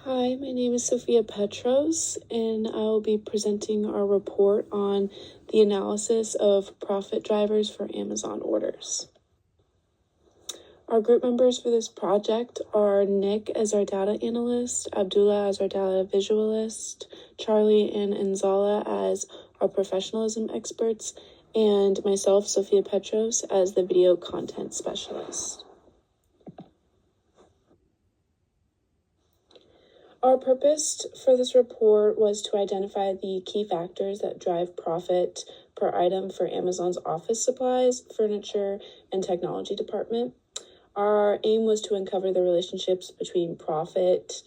Hi, my name is Sophia Petros, and I will be presenting our report on the analysis of profit drivers for Amazon orders. Our group members for this project are Nick as our data analyst, Abdullah as our data visualist, Charlie and Anzala as our professionalism experts, and myself, Sophia Petros, as the video content specialist. Our purpose for this report was to identify the key factors that drive profit per item for Amazon's office supplies, furniture, and technology department. Our aim was to uncover the relationships between profit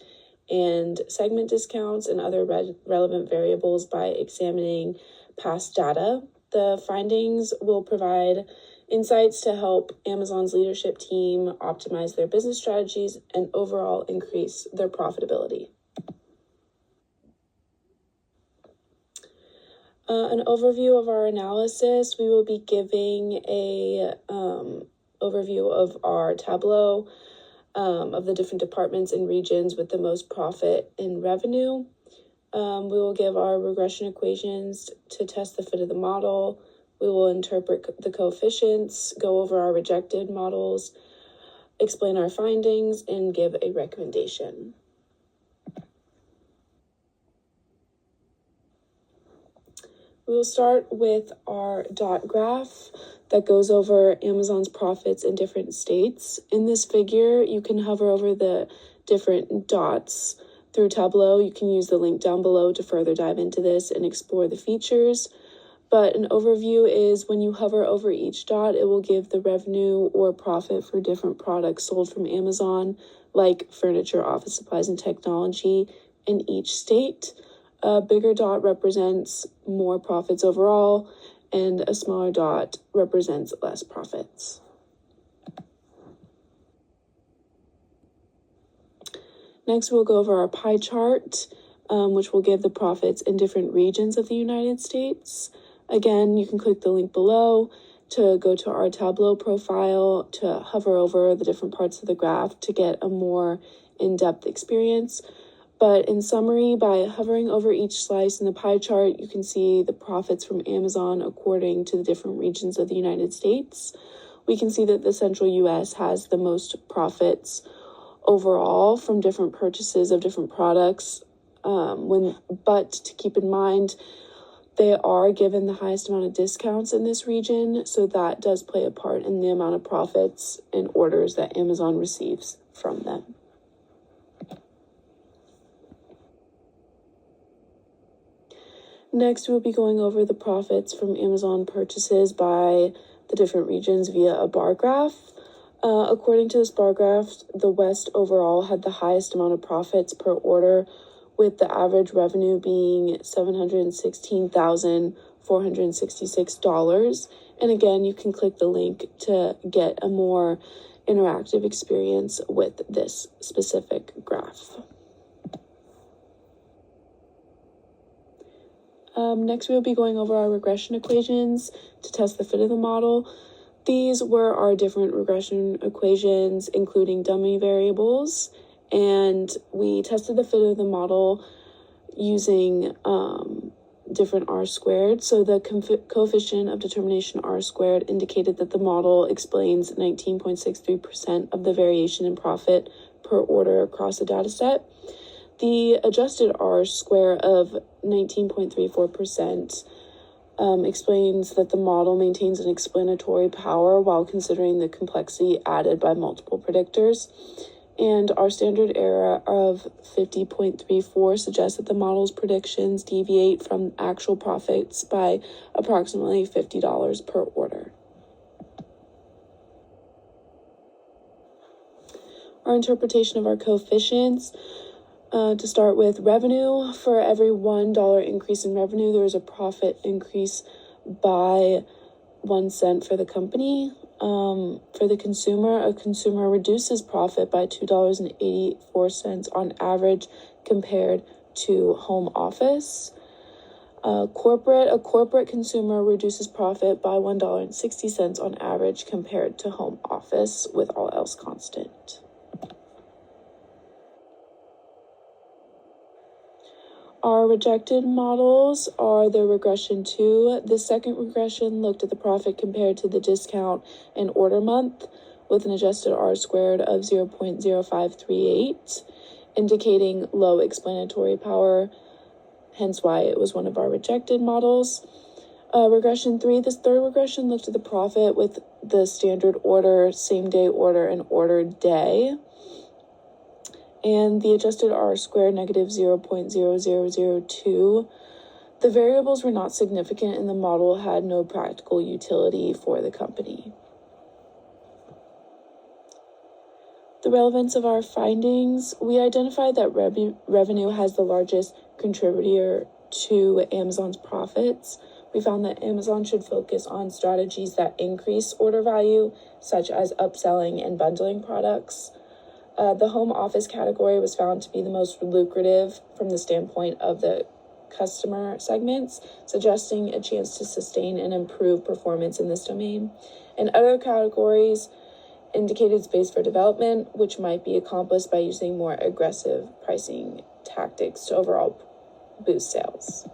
and segment discounts and other relevant variables by examining past data. The findings will provide insights to help Amazon's leadership team optimize their business strategies and overall increase their profitability. An overview of our analysis, we will be giving a overview of our tableau of the different departments and regions with the most profit and revenue. We will give our regression equations to test the fit of the model. We will interpret the coefficients, go over our rejected models, explain our findings, and give a recommendation. We will start with our dot graph that goes over Amazon's profits in different states. In this figure, you can hover over the different dots through Tableau. You can use the link down below to further dive into this and explore the features. But an overview is when you hover over each dot, it will give the revenue or profit for different products sold from Amazon, like furniture, office supplies, and technology in each state. A bigger dot represents more profits overall, and a smaller dot represents less profits. Next, we'll go over our pie chart, which will give the profits in different regions of the United States. Again, you can click the link below to go to our Tableau profile, to hover over the different parts of the graph to get a more in-depth experience. But in summary, by hovering over each slice in the pie chart, you can see the profits from Amazon according to the different regions of the United States. We can see that the central US has the most profits overall from different purchases of different products. But to keep in mind, they are given the highest amount of discounts in this region, so that does play a part in the amount of profits and orders that Amazon receives from them. Next, we'll be going over the profits from Amazon purchases by the different regions via a bar graph. According to this bar graph, the West overall had the highest amount of profits per order, with the average revenue being $716,466. And again, you can click the link to get a more interactive experience with this specific graph. Next, we'll be going over our regression equations to test the fit of the model. These were our different regression equations, including dummy variables, and we tested the fit of the model using different R-squared. So the coefficient of determination R-squared indicated that the model explains 19.63% of the variation in profit per order across the data set. The adjusted R-square of 19.34% explains that the model maintains an explanatory power while considering the complexity added by multiple predictors. And our standard error of 50.34 suggests that the model's predictions deviate from actual profits by approximately $50 per order. Our interpretation of our coefficients. To start with revenue, for every $1 increase in revenue, there is a profit increase by 1 cent for the company. For the consumer, a consumer reduces profit by $2.84 on average compared to home office. A corporate consumer reduces profit by $1.60 on average compared to home office, with all else constant. Our rejected models are the regression 2. The second regression looked at the profit compared to the discount and order month with an adjusted R-squared of 0.0538, indicating low explanatory power, hence why it was one of our rejected models. Regression 3, this third regression looked at the profit with the standard order, same-day order, and ordered day. And the adjusted R-squared negative 0.0002. The variables were not significant and the model had no practical utility for the company. The relevance of our findings, we identified that revenue has the largest contributor to Amazon's profits. We found that Amazon should focus on strategies that increase order value, such as upselling and bundling products. The home office category was found to be the most lucrative from the standpoint of the customer segments, suggesting a chance to sustain and improve performance in this domain. And other categories indicated space for development, which might be accomplished by using more aggressive pricing tactics to overall boost sales.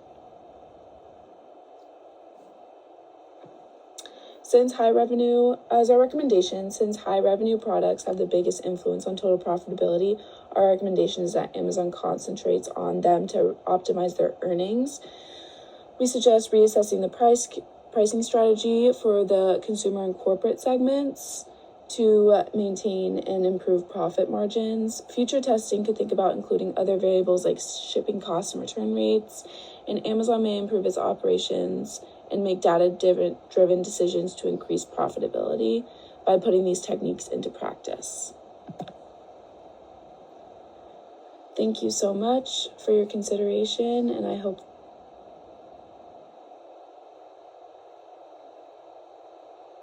Since high revenue products have the biggest influence on total profitability, our recommendation is that Amazon concentrates on them to optimize their earnings. We suggest reassessing the pricing strategy for the consumer and corporate segments to maintain and improve profit margins. Future testing could think about including other variables like shipping costs and return rates, and Amazon may improve its operations and make data-driven decisions to increase profitability by putting these techniques into practice. Thank you so much for your consideration, and I hope